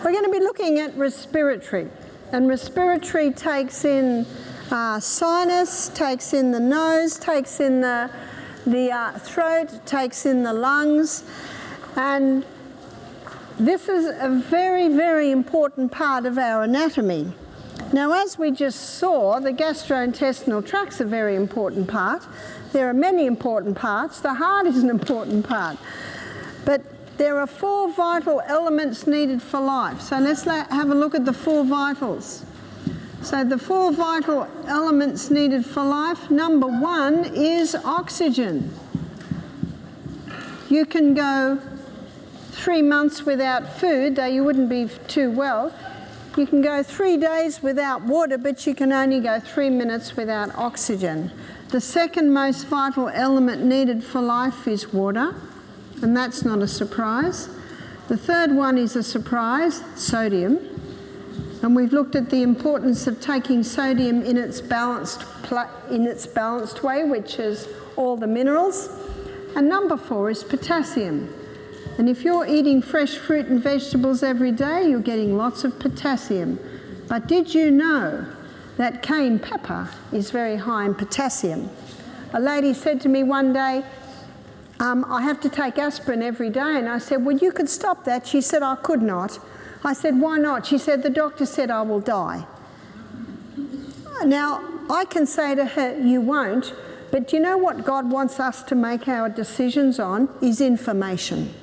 We're going to be looking at respiratory, and respiratory takes in sinus, takes in the nose, takes in the throat, takes in the lungs, and this is a very, very important part of our anatomy. Now, as we just saw, the gastrointestinal tract's a very important part. There are many important parts. The heart is an important part. But there are 4 vital elements needed for life. So let's have a look at the 4 vitals. So the 4 vital elements needed for life, number 1 is oxygen. You can go 3 months without food, though you wouldn't be too well. You can go 3 days without water, but you can only go 3 minutes without oxygen. The second most vital element needed for life is water, and that's not a surprise. The third one is a surprise, sodium. And we've looked at the importance of taking sodium in its balanced way, which is all the minerals. And number 4 is potassium. And if you're eating fresh fruit and vegetables every day, you're getting lots of potassium. But did you know that cayenne pepper is very high in potassium? A lady said to me one day, I have to take aspirin every day. And I said, well, you could stop that. She said, I could not. I said, why not? She said, the doctor said I will die. Now, I can say to her, you won't. But do you know what God wants us to make our decisions on is information.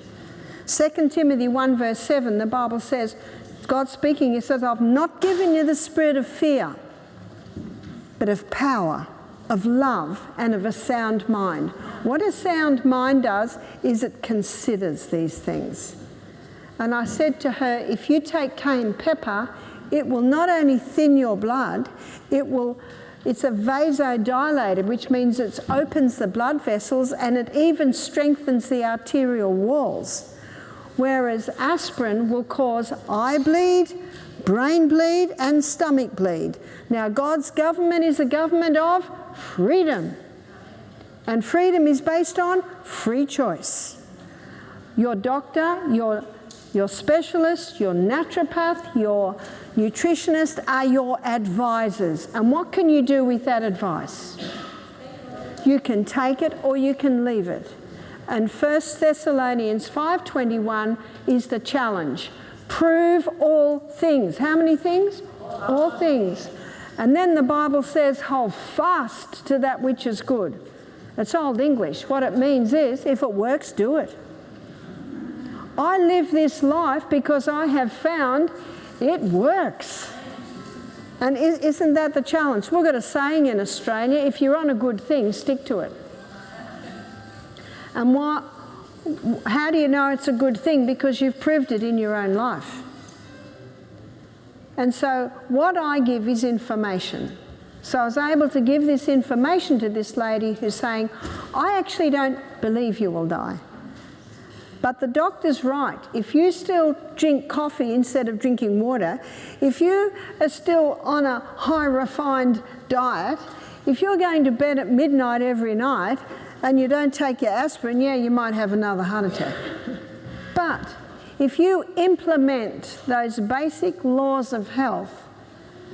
2 Timothy 1 verse 7, the Bible says, God speaking, he says, I've not given you the spirit of fear, but of power, of love, and of a sound mind. What a sound mind does is it considers these things. And I said to her, if you take cayenne pepper, it will not only thin your blood, it's a vasodilator, which means it opens the blood vessels and it even strengthens the arterial walls. Whereas aspirin will cause eye bleed, brain bleed, and stomach bleed. Now, God's government is a government of freedom. And freedom is based on free choice. Your doctor, your specialist, your naturopath, your nutritionist are your advisors. And what can you do with that advice? You can take it or you can leave it. And 1 Thessalonians 5:21 is the challenge. Prove all things. How many things? All things. And then the Bible says, hold fast to that which is good. It's old English. What it means is, if it works, do it. I live this life because I have found it works. And isn't that the challenge? We've got a saying in Australia, if you're on a good thing, stick to it. And how do you know it's a good thing? Because you've proved it in your own life. And so what I give is information. So I was able to give this information to this lady who's saying, I actually don't believe you will die. But the doctor's right. If you still drink coffee instead of drinking water, if you are still on a high refined diet, if you're going to bed at midnight every night and you don't take your aspirin, yeah, you might have another heart attack. But if you implement those basic laws of health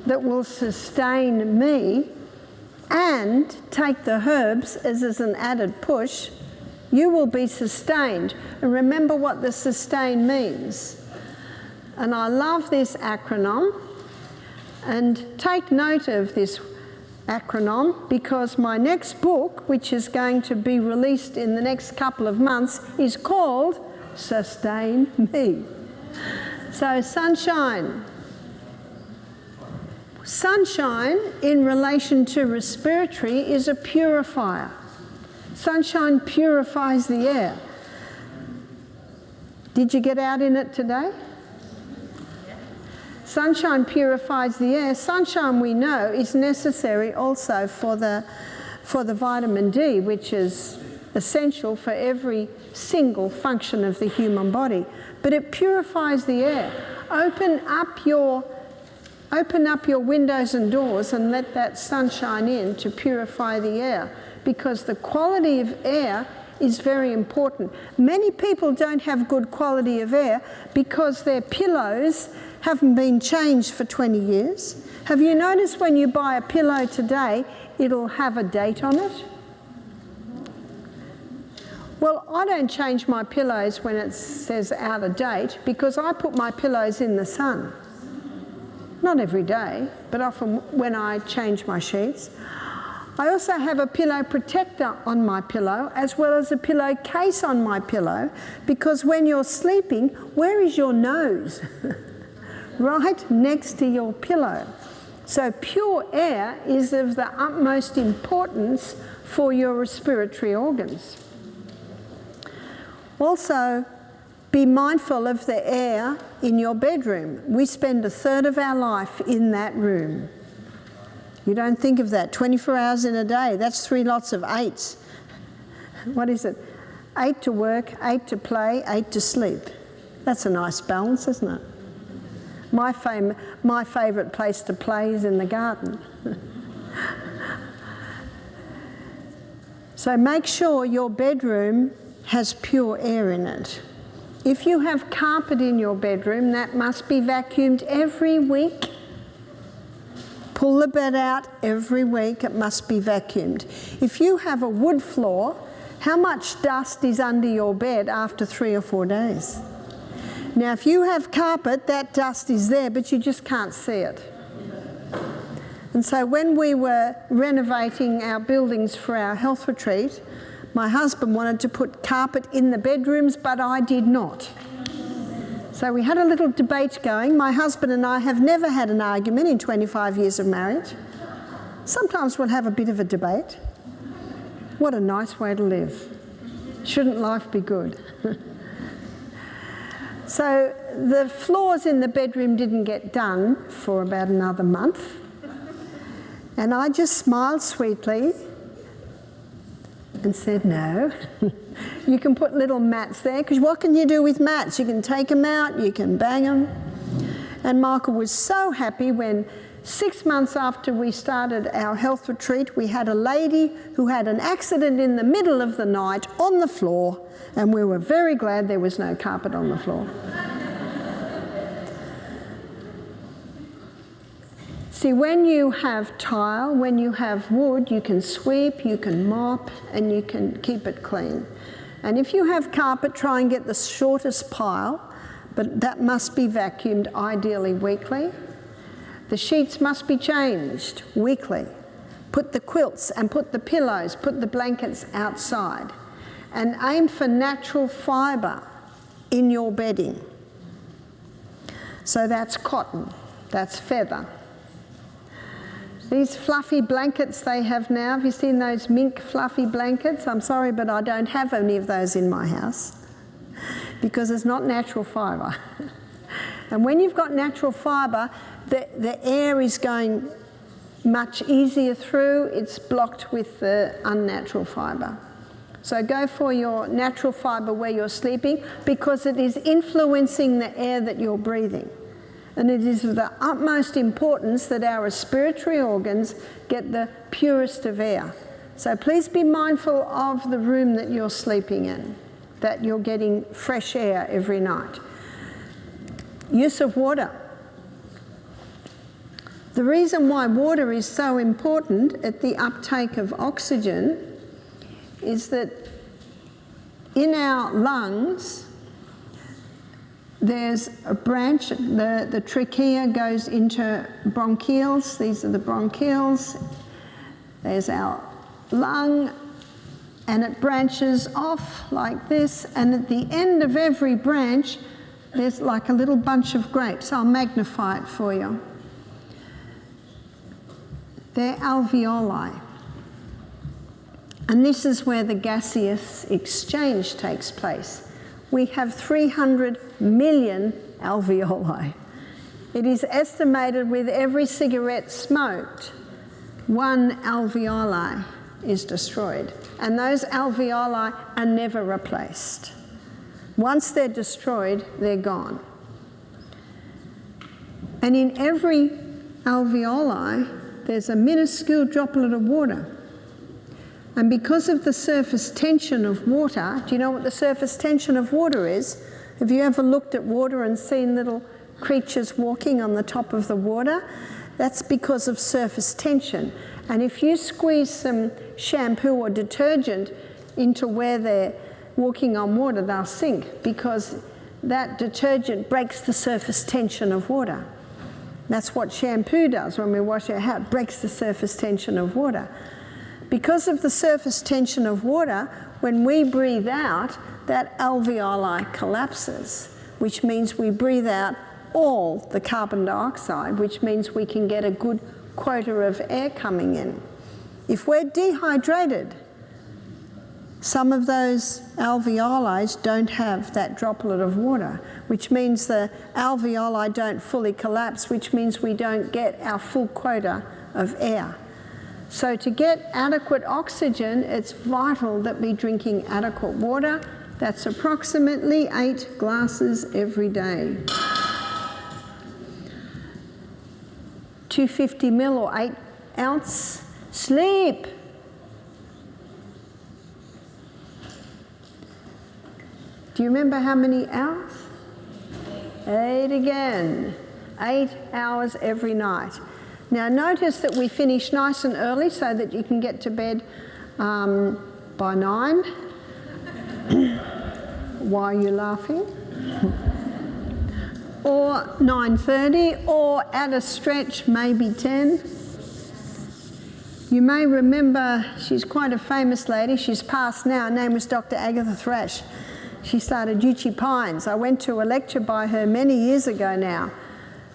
that will sustain me and take the herbs as an added push, you will be sustained. And remember what the sustain means. And I love this acronym. And take note of this acronym because my next book, which is going to be released in the next couple of months, is called Sustain Me. So sunshine. Sunshine in relation to respiratory is a purifier. Sunshine purifies the air. Did you get out in it today? Sunshine purifies the air. Sunshine, we know, is necessary also for the vitamin D, which is essential for every single function of the human body. But it purifies the air. Open up your windows and doors and let that sunshine in to purify the air, because the quality of air is very important. Many people don't have good quality of air because their pillows haven't been changed for 20 years. Have you noticed when you buy a pillow today, it'll have a date on it? Well, I don't change my pillows when it says out of date because I put my pillows in the sun. Not every day, but often when I change my sheets. I also have a pillow protector on my pillow as well as a pillow case on my pillow because when you're sleeping, where is your nose? Right next to your pillow. So pure air is of the utmost importance for your respiratory organs. Also, be mindful of the air in your bedroom. We spend a third of our life in that room. You don't think of that. 24 hours in a day, that's 3 lots of 8s. What is it? 8 to work, 8 to play, 8 to sleep. That's a nice balance, isn't it? My favourite place to play is in the garden. So make sure your bedroom has pure air in it. If you have carpet in your bedroom, that must be vacuumed every week. Pull the bed out every week, it must be vacuumed. If you have a wood floor, how much dust is under your bed after 3 or 4 days? Now, if you have carpet, that dust is there, but you just can't see it. And so when we were renovating our buildings for our health retreat, my husband wanted to put carpet in the bedrooms, but I did not. So we had a little debate going. My husband and I have never had an argument in 25 years of marriage. Sometimes we'll have a bit of a debate. What a nice way to live. Shouldn't life be good? So the floors in the bedroom didn't get done for about another month. And I just smiled sweetly and said, no, you can put little mats there, because what can you do with mats? You can take them out, you can bang them. And Michael was so happy when 6 months after we started our health retreat, we had a lady who had an accident in the middle of the night on the floor, and we were very glad there was no carpet on the floor. See, when you have tile, when you have wood, you can sweep, you can mop, and you can keep it clean. And if you have carpet, try and get the shortest pile, but that must be vacuumed ideally weekly. The sheets must be changed weekly. Put the quilts and put the pillows, put the blankets outside. And aim for natural fibre in your bedding. So that's cotton, that's feather. These fluffy blankets they have now, have you seen those mink fluffy blankets? I'm sorry, but I don't have any of those in my house because it's not natural fibre. And when you've got natural fibre, the air is going much easier through. It's blocked with the unnatural fibre. So go for your natural fibre where you're sleeping because it is influencing the air that you're breathing. And it is of the utmost importance that our respiratory organs get the purest of air. So please be mindful of the room that you're sleeping in, that you're getting fresh air every night. Use of water. The reason why water is so important at the uptake of oxygen is that in our lungs, there's a branch, the trachea goes into bronchioles. These are the bronchioles. There's our lung, and it branches off like this, and at the end of every branch, there's like a little bunch of grapes. I'll magnify it for you. They're alveoli. And this is where the gaseous exchange takes place. We have 300 million alveoli. It is estimated with every cigarette smoked, 1 alveoli is destroyed. And those alveoli are never replaced. Once they're destroyed, they're gone. And in every alveoli, there's a minuscule droplet of water. And because of the surface tension of water, do you know what the surface tension of water is? Have you ever looked at water and seen little creatures walking on the top of the water? That's because of surface tension. And if you squeeze some shampoo or detergent into where they're walking on water, they'll sink, because that detergent breaks the surface tension of water. That's what shampoo does when we wash our hair, it breaks the surface tension of water. Because of the surface tension of water, when we breathe out, that alveoli collapses, which means we breathe out all the carbon dioxide, which means we can get a good quota of air coming in. If we're dehydrated, some of those alveoli don't have that droplet of water, which means the alveoli don't fully collapse, which means we don't get our full quota of air. So to get adequate oxygen, it's vital that we're drinking adequate water. That's approximately 8 glasses every day. 250 ml or 8 ounce. Sleep. Do you remember how many hours? 8 again. 8 hours every night. Now notice that we finish nice and early so that you can get to bed by 9. Why are you laughing? Or 9:30, or at a stretch maybe 10. You may remember, she's quite a famous lady, she's passed now, her name was Dr. Agatha Thrash. She started Uchi Pines. I went to a lecture by her many years ago now,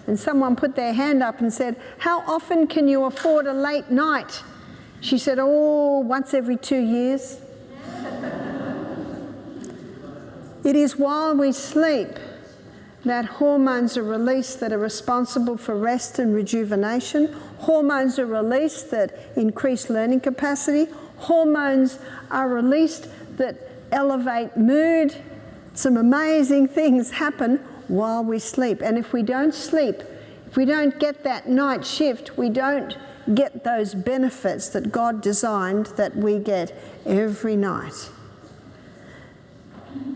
and someone put their hand up and said, "How often can you afford a late night?" She said, "Oh, once every 2 years." It is while we sleep that hormones are released that are responsible for rest and rejuvenation. Hormones are released that increase learning capacity. Hormones are released that elevate mood. Some amazing things happen while we sleep. And if we don't sleep, if we don't get that night shift, we don't get those benefits that God designed that we get every night.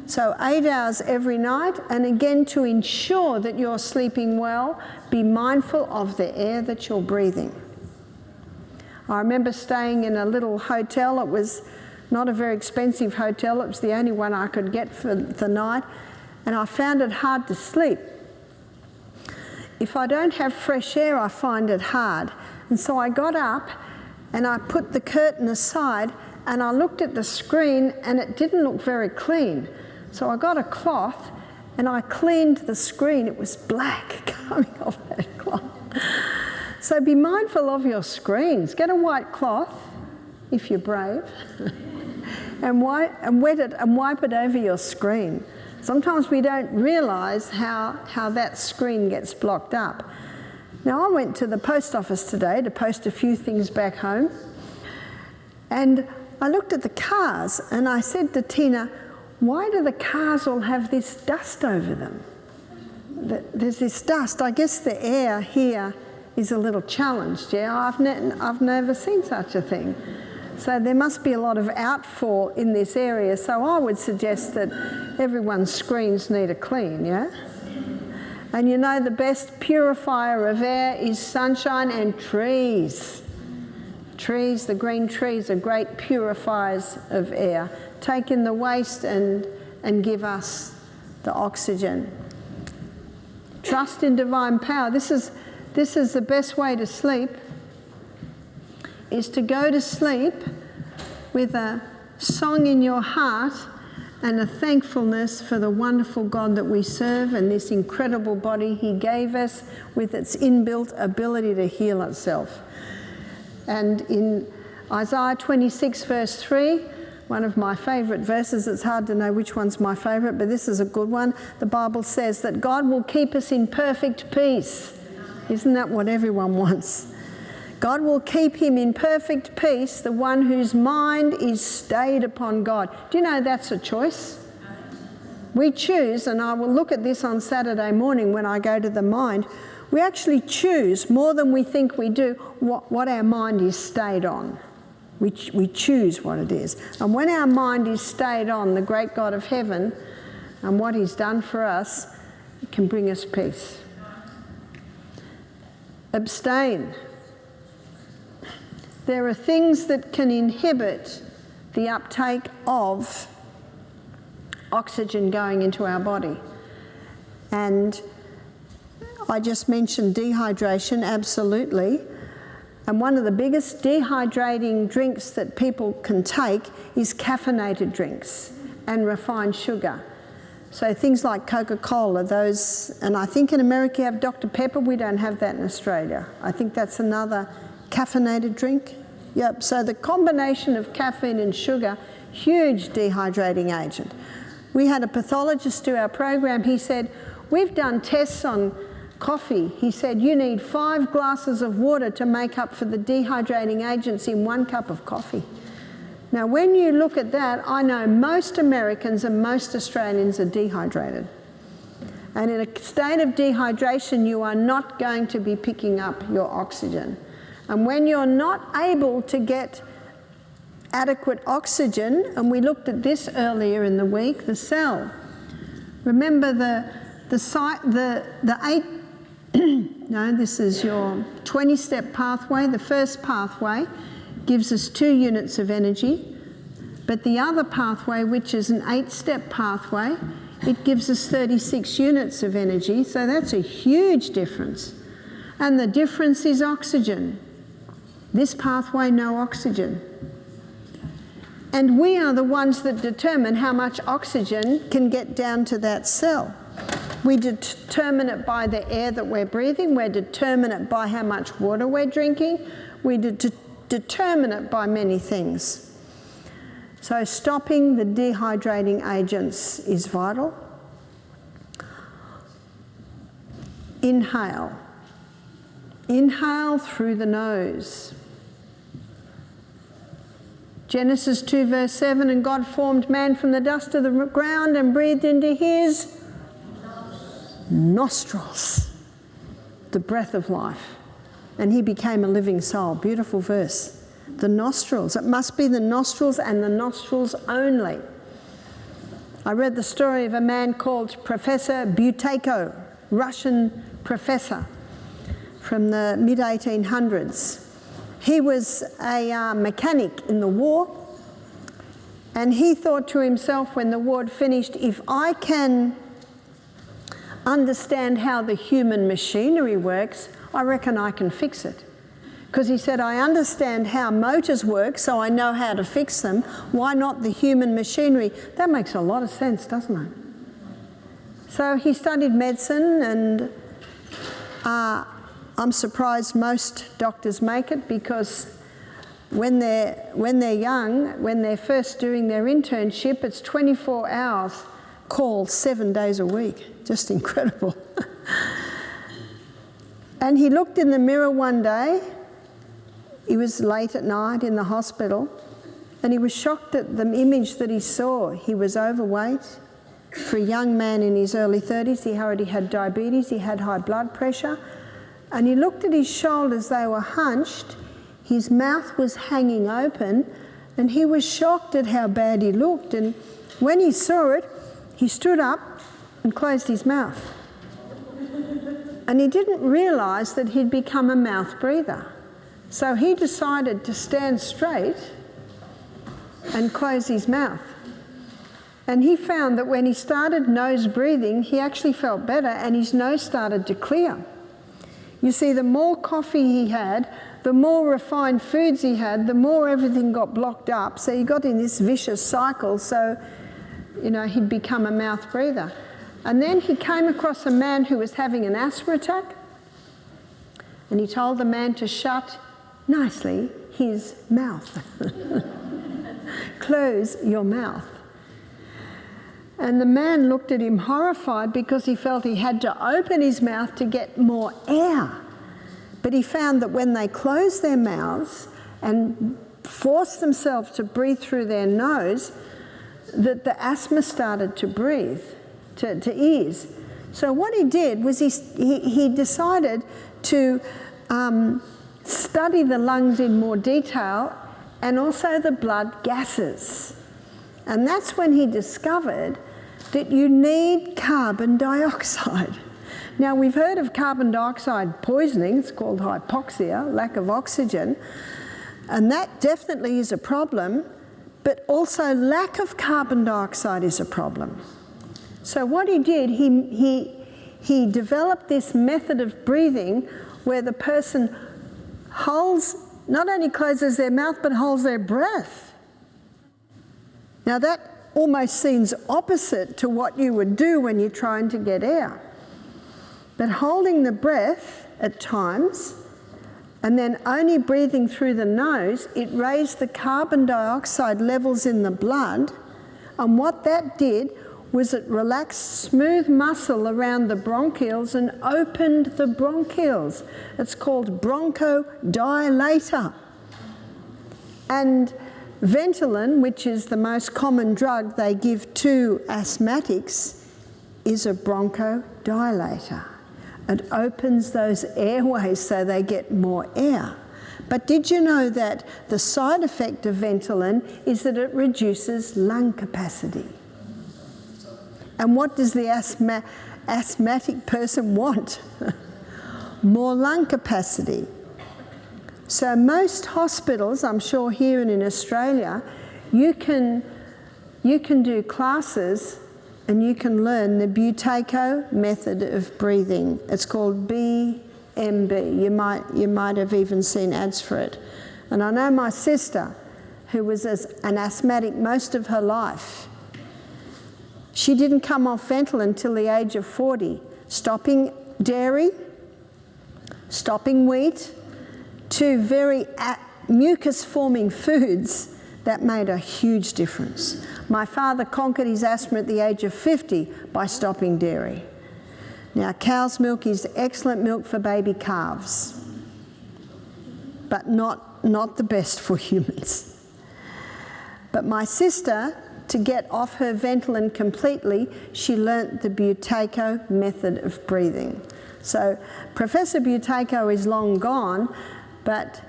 So 8 hours every night, and again, to ensure that you're sleeping well, be mindful of the air that you're breathing. I remember staying in a little hotel. It was not a very expensive hotel. It was the only one I could get for the night, and I found it hard to sleep. If I don't have fresh air, I find it hard. And so I got up and I put the curtain aside and I looked at the screen and it didn't look very clean. So I got a cloth and I cleaned the screen. It was black coming off that cloth. So be mindful of your screens. Get a white cloth, if you're brave, and wet it and wipe it over your screen. Sometimes we don't realise how that screen gets blocked up. Now, I went to the post office today to post a few things back home, and I looked at the cars and I said to Tina, "Why do the cars all have this dust over them? There's this dust. I guess the air here is a little challenged. Yeah, I've never seen such a thing. So there must be a lot of outfall in this area. So I would suggest that everyone's screens need a clean, yeah? And you know, the best purifier of air is sunshine and trees. Trees, the green trees, are great purifiers of air. Take in the waste and give us the oxygen. Trust in divine power. This is the best way to sleep, is to go to sleep with a song in your heart and a thankfulness for the wonderful God that we serve and this incredible body He gave us with its inbuilt ability to heal itself. And in Isaiah 26 verse 3, one of my favourite verses, it's hard to know which one's my favourite, but this is a good one. The Bible says that God will keep us in perfect peace. Isn't that what everyone wants? God will keep him in perfect peace, the one whose mind is stayed upon God. Do you know that's a choice? We choose, and I will look at this on Saturday morning when I go to the mind, we actually choose more than we think we do what our mind is stayed on. We choose what it is. And when our mind is stayed on the great God of heaven and what he's done for us, it can bring us peace. Abstain. There are things that can inhibit the uptake of oxygen going into our body. And I just mentioned dehydration, absolutely. And one of the biggest dehydrating drinks that people can take is caffeinated drinks and refined sugar. So things like Coca-Cola, those, and I think in America you have Dr. Pepper. We don't have that in Australia. I think that's another caffeinated drink. Yep, so the combination of caffeine and sugar, huge dehydrating agent. We had a pathologist do our program. He said, we've done tests on coffee. He said, you need 5 glasses of water to make up for the dehydrating agents in 1 cup of coffee. Now, when you look at that, I know most Americans and most Australians are dehydrated. And in a state of dehydration, you are not going to be picking up your oxygen. And when you're not able to get adequate oxygen, and we looked at this earlier in the week, the cell. Remember this is your 20-step pathway. The first pathway gives us 2 units of energy, but the other pathway, which is an 8-step pathway, it gives us 36 units of energy, so that's a huge difference. And the difference is oxygen. This pathway, no oxygen. And we are the ones that determine how much oxygen can get down to that cell. We determine it by the air that we're breathing. We determine it by how much water we're drinking. We determine it by many things. So stopping the dehydrating agents is vital. Inhale. Inhale through the nose. Genesis 2 verse 7, and God formed man from the dust of the ground and breathed into his nostrils the breath of life, and he became a living soul. Beautiful verse. The nostrils. It must be the nostrils and the nostrils only. I read the story of a man called Professor Buteyko, Russian professor from the mid-1800s. He was a mechanic in the war, and he thought to himself when the war had finished, if I can understand how the human machinery works, I reckon I can fix it. Because he said, I understand how motors work, so I know how to fix them. Why not the human machinery? That makes a lot of sense, doesn't it? So he studied medicine, and I'm surprised most doctors make it, because when they're young, when they're first doing their internship, it's 24 hours call 7 days a week. Just incredible. And he looked in the mirror one day. He was late at night in the hospital, and he was shocked at the image that he saw. He was overweight. For a young man in his early 30s, he already had diabetes, he had high blood pressure, and he looked at his shoulders, they were hunched, his mouth was hanging open, and he was shocked at how bad he looked. And when he saw it, he stood up and closed his mouth. And he didn't realise that he'd become a mouth breather. So he decided to stand straight and close his mouth. And he found that when he started nose breathing, he actually felt better, and his nose started to clear. You see, the more coffee he had, the more refined foods he had, the more everything got blocked up. So he got in this vicious cycle. So, he'd become a mouth breather. And then he came across a man who was having an asthma attack, and he told the man to shut nicely his mouth. Close your mouth. And the man looked at him horrified, because he felt he had to open his mouth to get more air. But he found that when they closed their mouths and forced themselves to breathe through their nose, that the asthma started to breathe, to ease. So what he did was he decided to study the lungs in more detail and also the blood gases. And that's when he discovered that you need carbon dioxide. Now, we've heard of carbon dioxide poisoning. It's called hypoxia, lack of oxygen, and that definitely is a problem, but also lack of carbon dioxide is a problem. So what he did, he developed this method of breathing where the person not only closes their mouth, but holds their breath. Now that almost seems opposite to what you would do when you're trying to get air. But holding the breath at times and then only breathing through the nose, it raised the carbon dioxide levels in the blood, and what that did was it relaxed smooth muscle around the bronchioles and opened the bronchioles. It's called bronchodilator. And Ventolin, which is the most common drug they give to asthmatics, is a bronchodilator. It opens those airways so they get more air. But did you know that the side effect of Ventolin is that it reduces lung capacity? And what does the asthmatic person want? More lung capacity. So most hospitals, I'm sure here and in Australia, you can do classes and you can learn the Buteyko method of breathing. It's called BMB. You might have even seen ads for it. And I know my sister, who was an asthmatic most of her life, she didn't come off Ventolin until the age of 40, stopping dairy, stopping wheat, two very mucus-forming foods that made a huge difference. My father conquered his asthma at the age of 50 by stopping dairy. Now, cow's milk is excellent milk for baby calves, but not the best for humans. But my sister, to get off her Ventolin completely, she learnt the Buteyko method of breathing. So Professor Buteyko is long gone,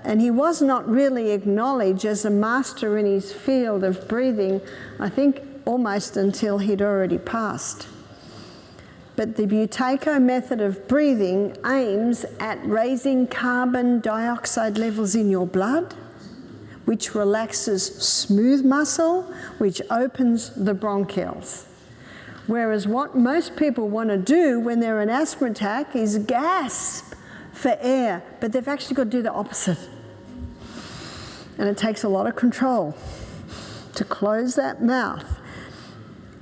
and he was not really acknowledged as a master in his field of breathing, I think almost until he'd already passed. But the Buteyko method of breathing aims at raising carbon dioxide levels in your blood, which relaxes smooth muscle, which opens the bronchioles. Whereas what most people want to do when they're in an asthma attack is gasp for air, but they've actually got to do the opposite. And it takes a lot of control to close that mouth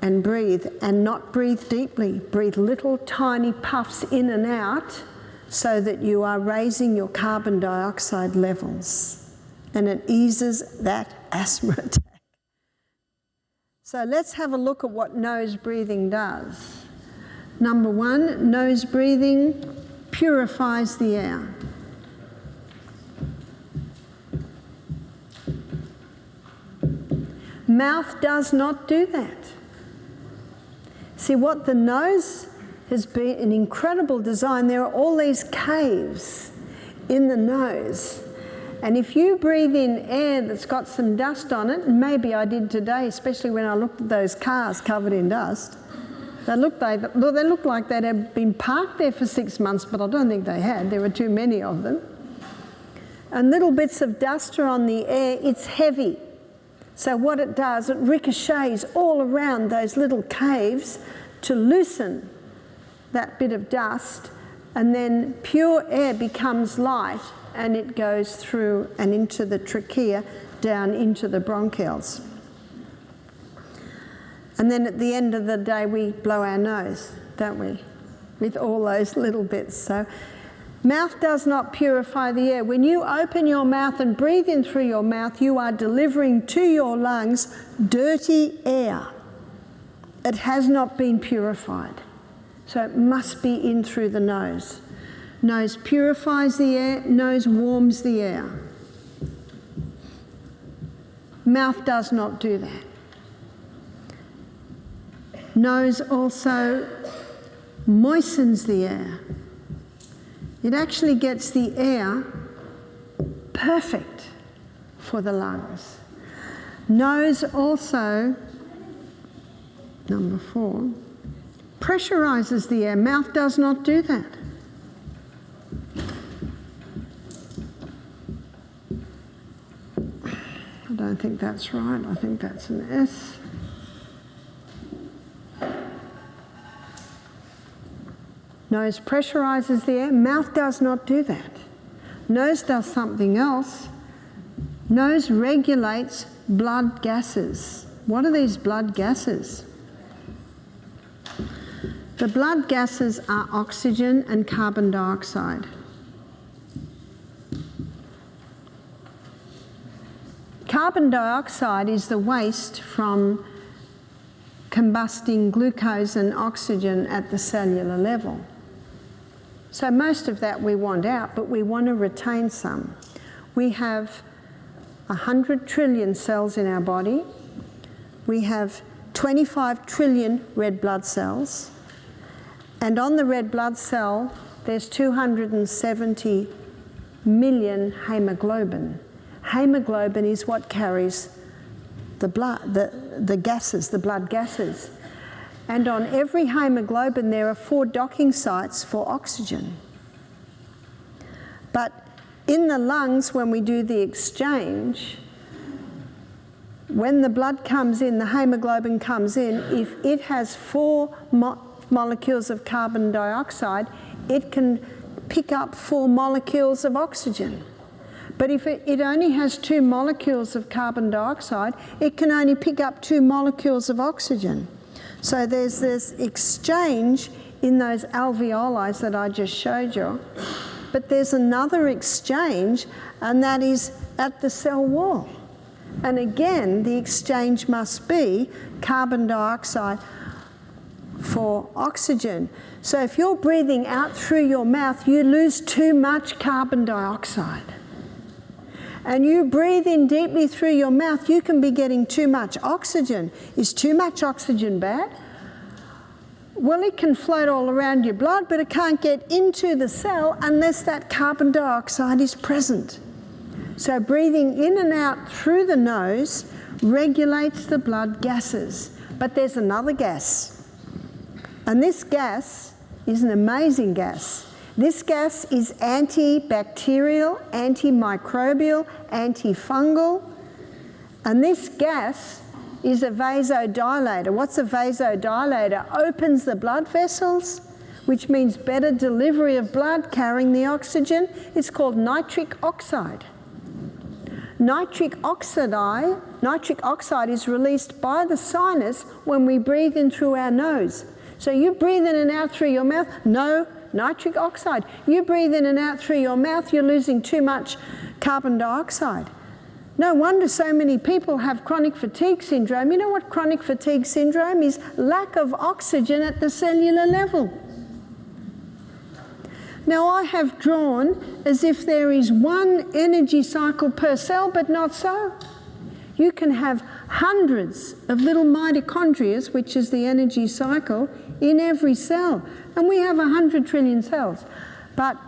and breathe, and not breathe deeply. Breathe little tiny puffs in and out so that you are raising your carbon dioxide levels, and it eases that asthma attack. So let's have a look at what nose breathing does. Number one, nose breathing purifies the air. Mouth does not do that. See, what the nose has been an incredible design. There are all these caves in the nose. And if you breathe in air that's got some dust on it, and maybe I did today, especially when I looked at those cars covered in dust, they looked like they'd have been parked there for 6 months, but I don't think they had. There were too many of them. And little bits of dust are on the air. It's heavy. So what it does, it ricochets all around those little caves to loosen that bit of dust, and then pure air becomes light and it goes through and into the trachea, down into the bronchioles. And then at the end of the day, we blow our nose, don't we? With all those little bits. So mouth does not purify the air. When you open your mouth and breathe in through your mouth, you are delivering to your lungs dirty air. It has not been purified. So it must be in through the nose. Nose purifies the air, nose warms the air. Mouth does not do that. Nose also moistens the air. It actually gets the air perfect for the lungs. Nose also, number 4, pressurizes the air. Mouth does not do that. I don't think that's right. I think that's an S. Nose pressurizes the air. Mouth does not do that. Nose does something else. Nose regulates blood gases. What are these blood gases? The blood gases are oxygen and carbon dioxide. Carbon dioxide is the waste from combusting glucose and oxygen at the cellular level. So most of that we want out, but we want to retain some. We have 100 trillion cells in our body. We have 25 trillion red blood cells. And on the red blood cell, there's 270 million hemoglobin. Hemoglobin is what carries the blood, the gases, the blood gases. And on every hemoglobin there are 4 docking sites for oxygen. But in the lungs, when we do the exchange, when the blood comes in, the hemoglobin comes in, if it has 4 molecules of carbon dioxide, it can pick up 4 molecules of oxygen. But if it only has 2 molecules of carbon dioxide, it can only pick up 2 molecules of oxygen. So there's this exchange in those alveoli that I just showed you. But there's another exchange, and that is at the cell wall. And again, the exchange must be carbon dioxide for oxygen. So if you're breathing out through your mouth, you lose too much carbon dioxide. And you breathe in deeply through your mouth, you can be getting too much oxygen. Is too much oxygen bad? Well, it can float all around your blood, but it can't get into the cell unless that carbon dioxide is present. So breathing in and out through the nose regulates the blood gases. But there's another gas. And this gas is an amazing gas. This gas is antibacterial, antimicrobial, antifungal, and this gas is a vasodilator. What's a vasodilator? Opens the blood vessels, which means better delivery of blood carrying the oxygen. It's called nitric oxide. Nitric oxide is released by the sinus when we breathe in through our nose. So you breathe in and out through your mouth, no nitric oxide. You breathe in and out through your mouth, you're losing too much carbon dioxide. No wonder so many people have chronic fatigue syndrome. You know what chronic fatigue syndrome is? Lack of oxygen at the cellular level. Now I have drawn as if there is one energy cycle per cell, but not so. You can have hundreds of little mitochondria, which is the energy cycle, in every cell. And we have 100 trillion cells. But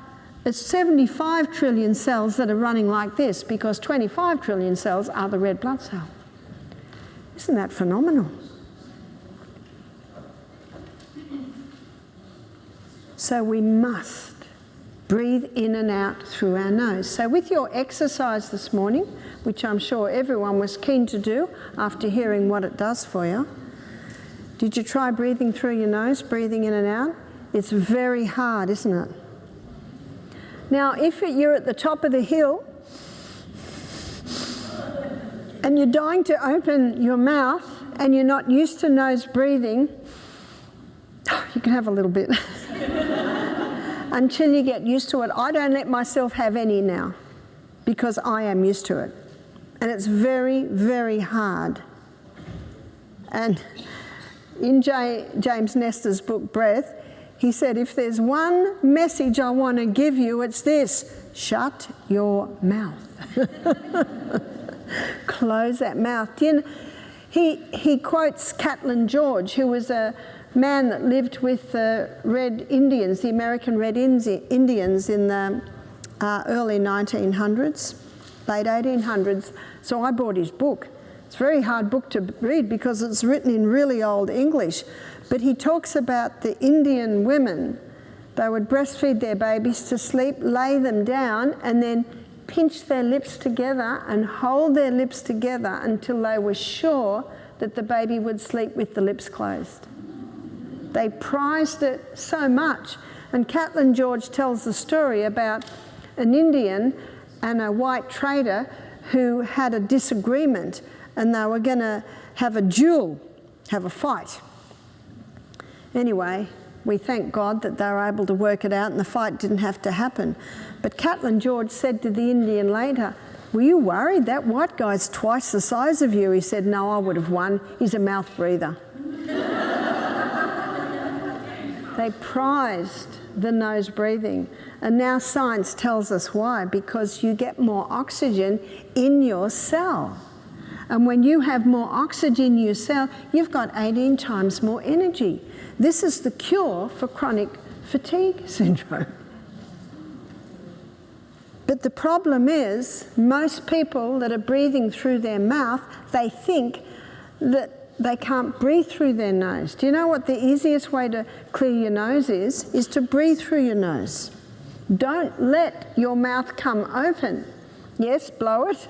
it's 75 trillion cells that are running like this, because 25 trillion cells are the red blood cell. Isn't that phenomenal? So we must breathe in and out through our nose. So with your exercise this morning, which I'm sure everyone was keen to do after hearing what it does for you, did you try breathing through your nose, breathing in and out? It's very hard, isn't it? Now, if you're at the top of the hill and you're dying to open your mouth and you're not used to nose breathing, you can have a little bit until you get used to it. I don't let myself have any now because I am used to it. And it's very, very hard. And in James Nestor's book, Breath, he said, if there's one message I want to give you, it's this: shut your mouth. Close that mouth. You know, he quotes Catlin George, who was a man that lived with the Red Indians, the American Red Indians in the early 1900s. late 1800s. So I bought his book. It's a very hard book to read because it's written in really old English. But he talks about the Indian women. They would breastfeed their babies to sleep, lay them down, and then pinch their lips together and hold their lips together until they were sure that the baby would sleep with the lips closed. They prized it so much. And Kathleen George tells the story about an Indian and a white trader who had a disagreement, and they were going to have a duel, have a fight. Anyway, we thank God that they were able to work it out and the fight didn't have to happen. But Kathleen George said to the Indian later, "Were you worried? That white guy's twice the size of you." He said, "No, I would have won. He's a mouth breather." They prized the nose breathing. And now science tells us why. Because you get more oxygen in your cell. And when you have more oxygen in your cell, you've got 18 times more energy. This is the cure for chronic fatigue syndrome. But the problem is, most people that are breathing through their mouth, they think that they can't breathe through their nose. Do you know what the easiest way to clear your nose is? Is to breathe through your nose. Don't let your mouth come open. Yes, blow it,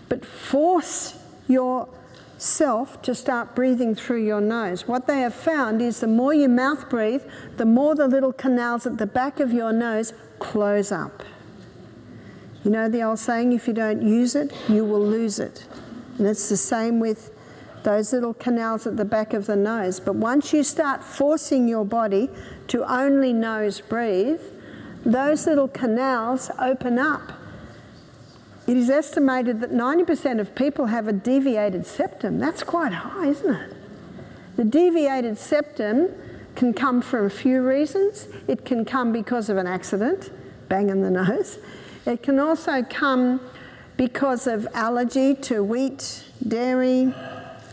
but force yourself to start breathing through your nose. What they have found is the more you mouth breathe, the more the little canals at the back of your nose close up. You know the old saying, if you don't use it, you will lose it. And it's the same with those little canals at the back of the nose. But once you start forcing your body to only nose breathe, those little canals open up. It is estimated that 90% of people have a deviated septum. That's quite high, isn't it? The deviated septum can come for a few reasons. It can come because of an accident, banging the nose. It can also come because of allergy to wheat, dairy,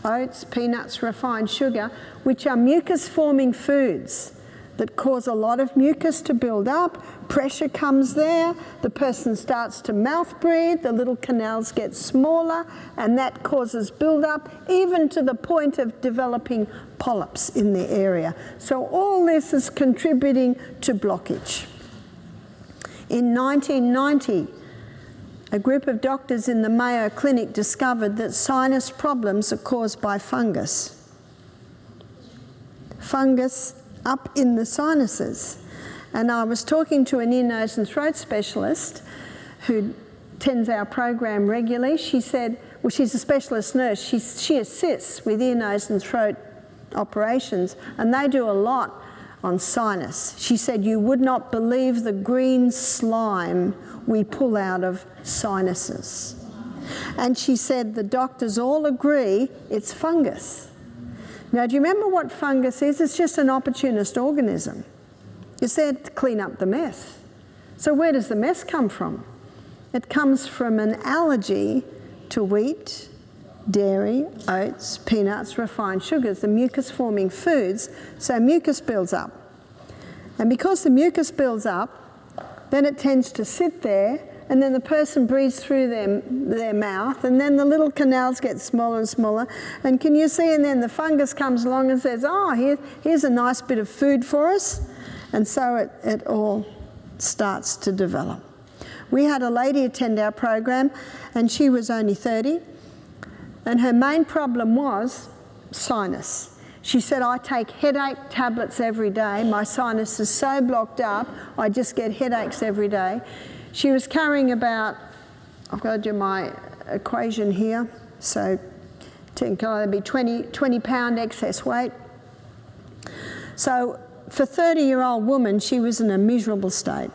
oats, peanuts, refined sugar, which are mucus-forming foods that cause a lot of mucus to build up. Pressure comes there, the person starts to mouth breathe, the little canals get smaller, and that causes build-up, even to the point of developing polyps in the area. So all this is contributing to blockage. In 1990, a group of doctors in the Mayo Clinic discovered that sinus problems are caused by fungus. Fungus up in the sinuses. And I was talking to an ear, nose and throat specialist who attends our program regularly. She said, well, she's a specialist nurse. She assists with ear, nose and throat operations, and they do a lot on sinus. She said, you would not believe the green slime we pull out of sinuses. And she said the doctors all agree it's fungus. Now, do you remember what fungus is? It's just an opportunist organism. It's there to clean up the mess. So where does the mess come from? It comes from an allergy to wheat, dairy, oats, peanuts, refined sugars, the mucus-forming foods. So mucus builds up. And because the mucus builds up, then it tends to sit there, and then the person breathes through their mouth, and then the little canals get smaller and smaller. And can you see, and then the fungus comes along and says, oh, here's a nice bit of food for us. And so it all starts to develop. We had a lady attend our program, and she was only 30, and her main problem was sinus. She said, I take headache tablets every day. My sinus is so blocked up, I just get headaches every day. She was carrying about, I've got to do my equation here, so it'd be 20 pound excess weight. So for a 30-year-old woman, she was in a miserable state.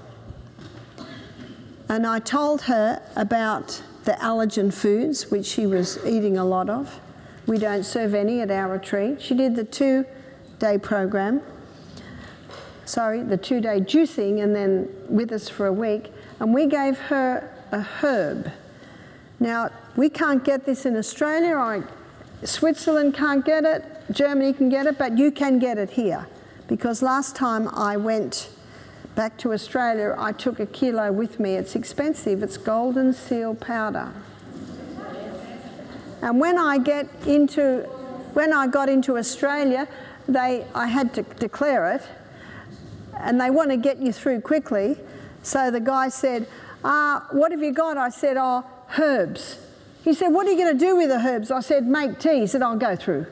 And I told her about the allergen foods, which she was eating a lot of. We don't serve any at our retreat. She did the 2-day program, the 2-day juicing, and then with us for a week. And we gave her a herb. Now, we can't get this in Australia, or Switzerland can't get it, Germany can get it, but you can get it here. Because last time I went back to Australia, I took 1 kilo with me. It's expensive. It's golden seal powder. And when I got into Australia, I had to declare it, and they want to get you through quickly. So the guy said, what have you got? I said, herbs. He said, what are you going to do with the herbs? I said, make tea. He said, I'll go through.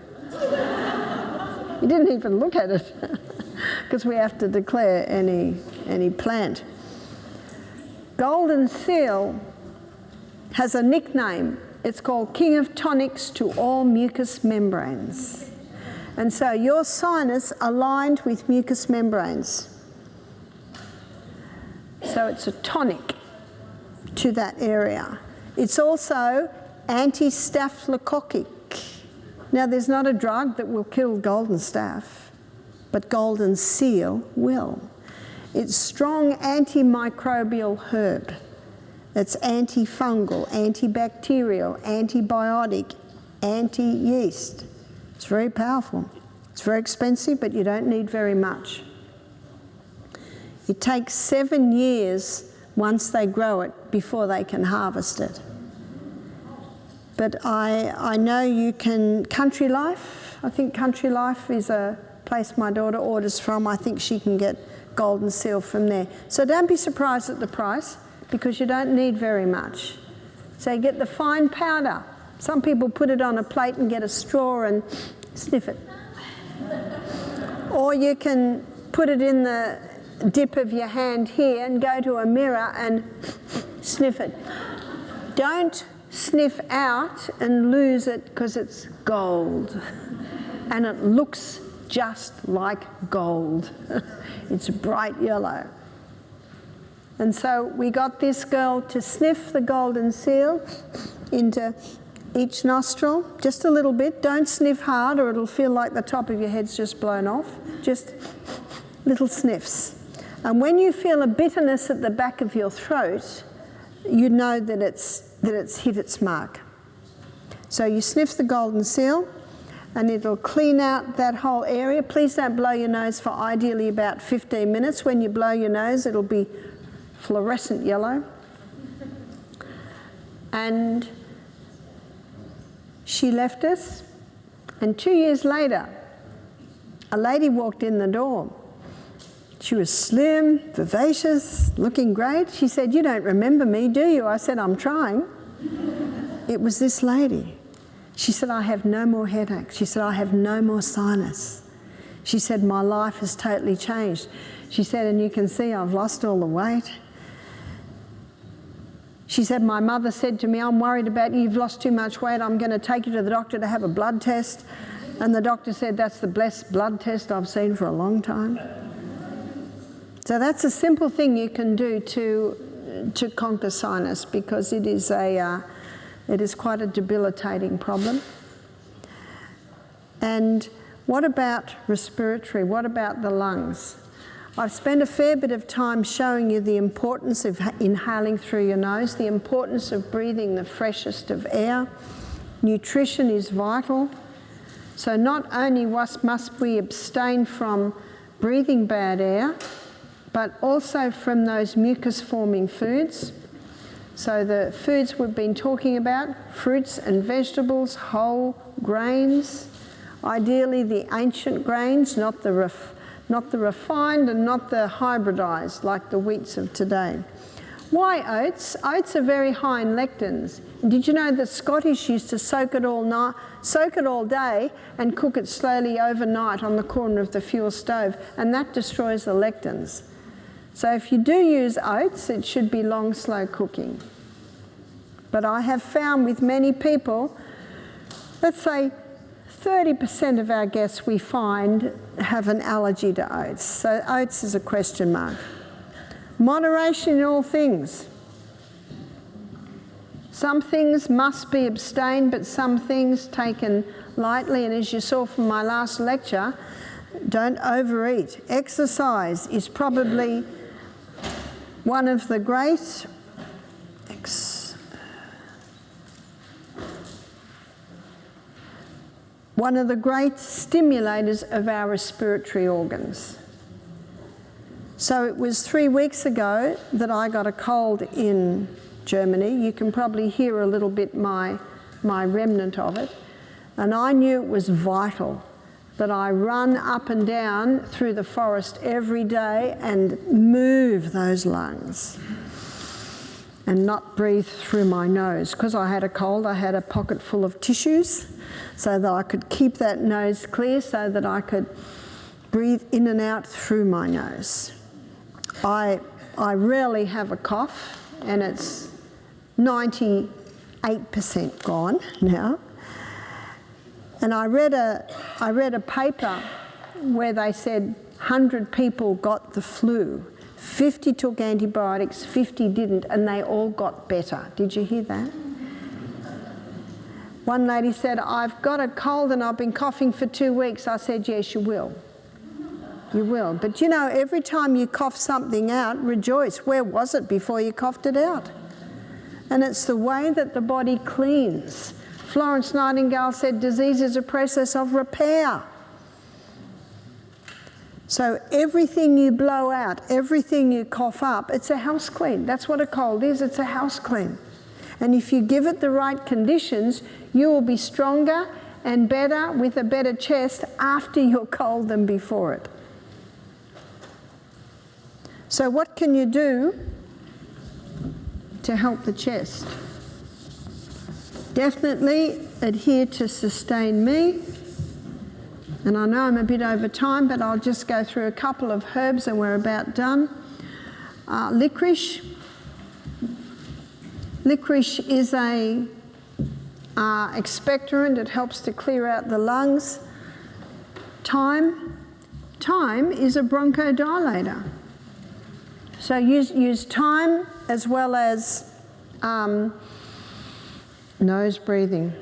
He didn't even look at it because we have to declare any plant. Golden seal has a nickname. It's called King of Tonics to all mucous membranes. And so your sinus aligned with mucous membranes. So it's a tonic to that area. It's also anti-staphylococcic. Now, there's not a drug that will kill golden staph, but golden seal will. It's strong antimicrobial herb. It's antifungal, antibacterial, antibiotic, anti-yeast. It's very powerful. It's very expensive, but you don't need very much. It takes 7 years once they grow it before they can harvest it. But I know you can, Country Life, I think Country Life is a place my daughter orders from. I think she can get golden seal from there. So don't be surprised at the price, because you don't need very much. So you get the fine powder. Some people put it on a plate and get a straw and sniff it. Or you can put it in the dip of your hand here and go to a mirror and sniff it. Don't sniff out and lose it, because it's gold. And it looks just like gold. It's bright yellow. And so we got this girl to sniff the golden seal into each nostril, just a little bit. Don't sniff hard or it'll feel like the top of your head's just blown off. Just little sniffs. And when you feel a bitterness at the back of your throat, you know that it's hit its mark. So you sniff the golden seal and it'll clean out that whole area. Please don't blow your nose for ideally about 15 minutes. When you blow your nose, it'll be fluorescent yellow. And she left us, and 2 years later, a lady walked in the door. She was slim, vivacious, looking great. She said, "You don't remember me, do you?" I said, "I'm trying." It was this lady. She said, "I have no more headaches." She said, "I have no more sinus." She said, "My life has totally changed." She said, "And you can see I've lost all the weight." She said, "My mother said to me, 'I'm worried about you, you've lost too much weight, I'm going to take you to the doctor to have a blood test.' And the doctor said, 'That's the best blood test I've seen for a long time.'" So that's a simple thing you can do to conquer sinus, because it is quite a debilitating problem. And what about respiratory? What about the lungs? I've spent a fair bit of time showing you the importance of inhaling through your nose, the importance of breathing the freshest of air. Nutrition is vital. So not only must we abstain from breathing bad air, but also from those mucus-forming foods. So the foods we've been talking about, fruits and vegetables, whole grains, ideally the ancient grains, not the refined and not the hybridised like the wheats of today. Why oats? Oats are very high in lectins. Did you know the Scottish used to soak it all day and cook it slowly overnight on the corner of the fuel stove, and that destroys the lectins. So if you do use oats, it should be long, slow cooking. But I have found with many people, let's say 30% of our guests we find have an allergy to oats. So oats is a question mark. Moderation in all things. Some things must be abstained, but some things taken lightly. And as you saw from my last lecture, don't overeat. Exercise is probably one of the great stimulators of our respiratory organs. So it was 3 weeks ago that I got a cold in Germany. You can probably hear a little bit my remnant of it. And I knew it was vital that I run up and down through the forest every day and move those lungs and not breathe through my nose. Because I had a cold, I had a pocket full of tissues so that I could keep that nose clear so that I could breathe in and out through my nose. I rarely have a cough, and it's 98% gone now. And I read a paper where they said 100 people got the flu. 50 took antibiotics, 50 didn't, and they all got better. Did you hear that? One lady said, I've got a cold and I've been coughing for 2 weeks. I said, yes, you will. You will. But you know, every time you cough something out, rejoice. Where was it before you coughed it out? And it's the way that the body cleans. Florence Nightingale said, disease is a process of repair. So everything you blow out, everything you cough up, it's a house clean. That's what a cold is, it's a house clean. And if you give it the right conditions, you will be stronger and better with a better chest after your cold than before it. So what can you do to help the chest? Definitely adhere to Sustain Me. And I know I'm a bit over time, but I'll just go through a couple of herbs and we're about done. Licorice. Licorice is a expectorant. It helps to clear out the lungs. Thyme. Thyme is a bronchodilator. So use thyme as well as nose breathing.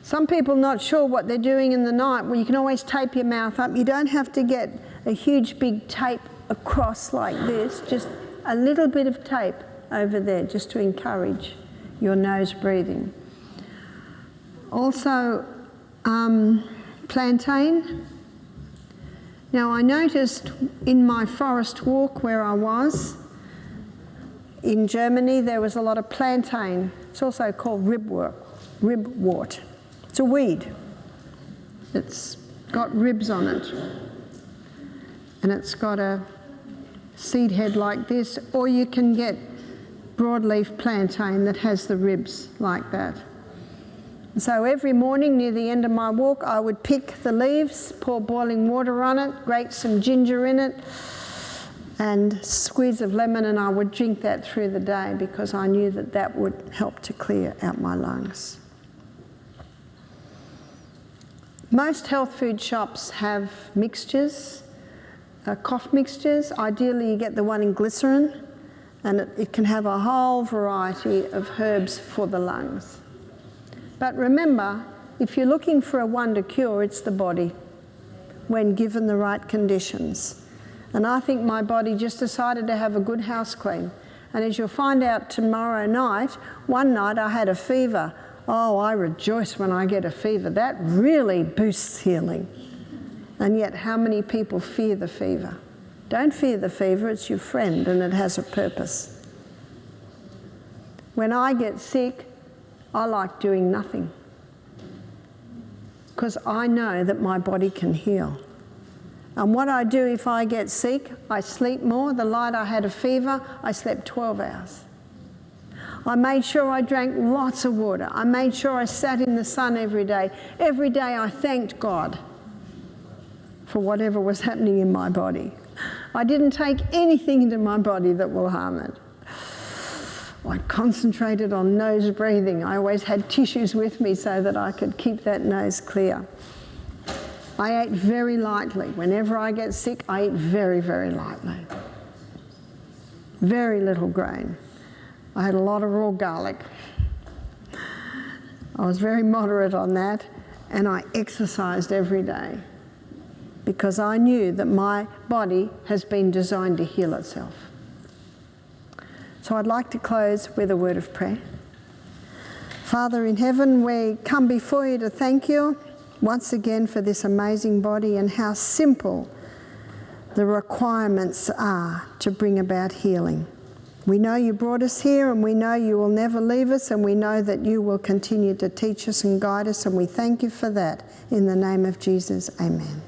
Some people not sure what they're doing in the night. Well, you can always tape your mouth up. You don't have to get a huge big tape across like this, just a little bit of tape over there just to encourage your nose breathing. Also, plantain. Now I noticed in my forest walk where I was in Germany, there was a lot of plantain. It's also called ribwort. It's a weed. It's got ribs on it. And it's got a seed head like this, or you can get broadleaf plantain that has the ribs like that. So every morning near the end of my walk, I would pick the leaves, pour boiling water on it, grate some ginger in it, and squeeze of lemon, and I would drink that through the day because I knew that that would help to clear out my lungs. Most health food shops have mixtures, cough mixtures. Ideally you get the one in glycerin, and it can have a whole variety of herbs for the lungs. But remember, if you're looking for a wonder cure, it's the body when given the right conditions. And I think my body just decided to have a good house clean. And as you'll find out tomorrow night, one night I had a fever. Oh, I rejoice when I get a fever. That really boosts healing. And yet how many people fear the fever? Don't fear the fever, it's your friend and it has a purpose. When I get sick, I like doing nothing because I know that my body can heal. And what I do if I get sick, I sleep more. The night I had a fever, I slept 12 hours. I made sure I drank lots of water. I made sure I sat in the sun every day. Every day I thanked God for whatever was happening in my body. I didn't take anything into my body that will harm it. I concentrated on nose breathing. I always had tissues with me so that I could keep that nose clear. I ate very lightly. Whenever I get sick, I eat very, very lightly. Very little grain. I had a lot of raw garlic. I was very moderate on that, and I exercised every day because I knew that my body has been designed to heal itself. So I'd like to close with a word of prayer. Father in heaven, we come before you to thank you once again for this amazing body and how simple the requirements are to bring about healing. We know you brought us here, and we know you will never leave us, and we know that you will continue to teach us and guide us, and we thank you for that. In the name of Jesus, amen.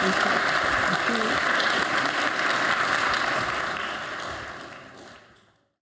Thank you.